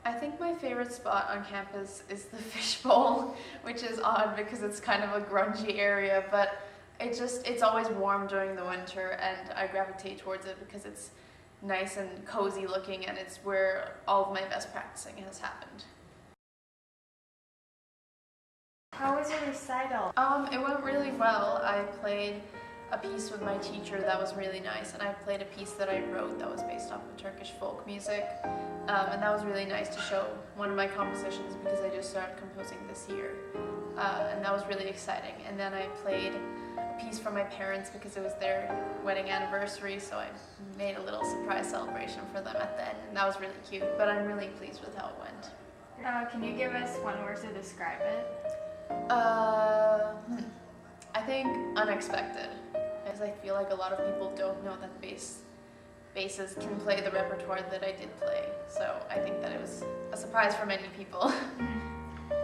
I think my favorite spot on campus is the fishbowl, which is odd because it's kind of a grungy area, but it's always warm during the winter, and I gravitate towards it because it's nice and cozy looking, and it's where all of my best practicing has happened. How was your recital? It went really well. I played a piece with my teacher that was really nice, and I played a piece that I wrote that was based off of Turkish folk music, and that was really nice to show one of my compositions because I just started composing this year, and that was really exciting. And then I played a piece for my parents because it was their wedding anniversary, so I made a little surprise celebration for them at the end, and that was really cute, but I'm really pleased with how it went. Can you give us one word to describe it? I think unexpected, because I feel like a lot of people don't know that basses can play the repertoire that I did play, so I think that it was a surprise for many people.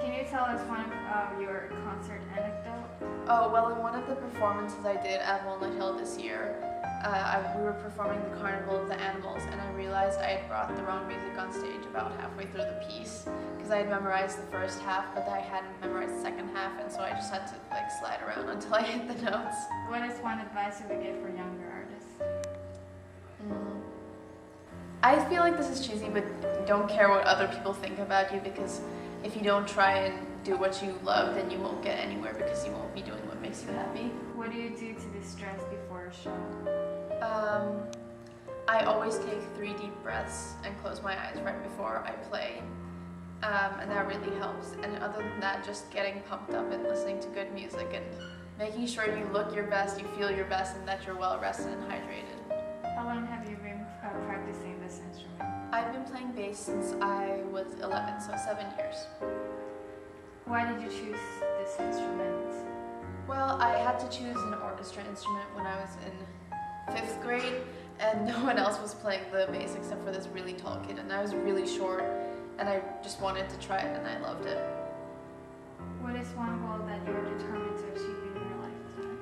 Can you tell us one of your concert anecdote? Oh, well, in one of the performances I did at Walnut Hill this year, we were performing the Carnival of the Animals, and I realized I had brought the wrong music on stage about halfway through the piece, because I had memorized the first half, but I hadn't memorized the second half, and so I just had to slide around until I hit the notes. What is one advice you would give for younger artists? I feel like this is cheesy, but don't care what other people think about you, because if you don't try and do what you love, then you won't get anywhere because you won't be doing what makes you happy. What do you do to distress before a show? I always take 3 deep breaths and close my eyes right before I play, and that really helps. And other than that, just getting pumped up and listening to good music and making sure you look your best, you feel your best, and that you're well rested and hydrated. How long have you been practicing this instrument? I've been playing bass since I was 11, so 7 years. Why did you choose this instrument? Well, I had to choose an orchestra instrument when I was in 5th grade, and no one else was playing the bass except for this really tall kid, and I was really short, and I just wanted to try it, and I loved it. What is one goal that you're determined to achieve in your lifetime?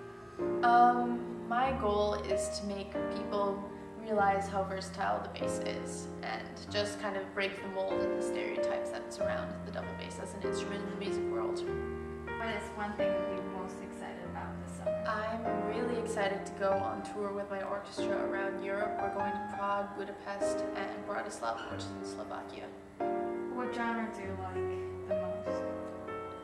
My goal is to make people realize how versatile the bass is, and just kind of break the mold and the stereotypes that surround the double bass as an instrument in the music world. What is one thing you're most excited about this summer? I'm really excited to go on tour with my orchestra around Europe. We're going to Prague, Budapest, and Bratislava, which is in Slovakia. What genre do you like the most?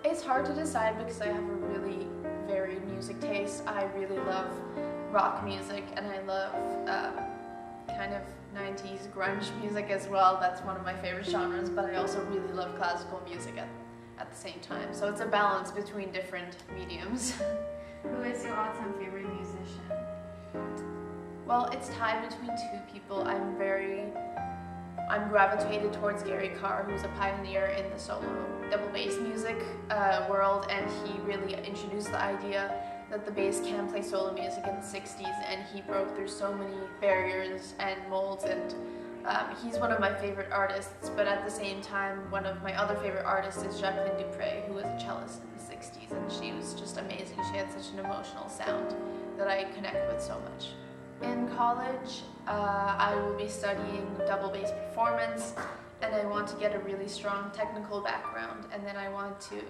It's hard to decide because I have a really varied music taste. I really love rock music, and I love kind of 90s grunge music as well. That's one of my favorite genres, but I also really love classical music at the same time. So it's a balance between different mediums. Who is your all-time favorite musician? Well, it's tied between 2 people. I'm gravitated towards Gary Carr, who's a pioneer in the solo double bass music world, and he really introduced the idea that the bass can play solo music in the 60s, and he broke through so many barriers and molds, and he's one of my favorite artists. But at the same time, one of my other favorite artists is Jacqueline Dupre, who was a cellist in the 60s, and she was just amazing. She had such an emotional sound that I connect with so much. In college, I will be studying double bass performance, and I want to get a really strong technical background, and then I want to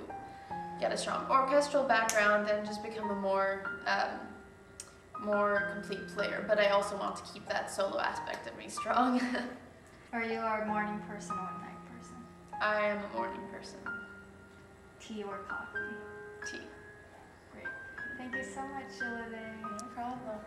get a strong orchestral background and just become a more complete player. But I also want to keep that solo aspect of me strong. Are you a morning person or a night person? I am a morning person. Tea or coffee? Tea. Great. Thank you so much, Julide. No problem.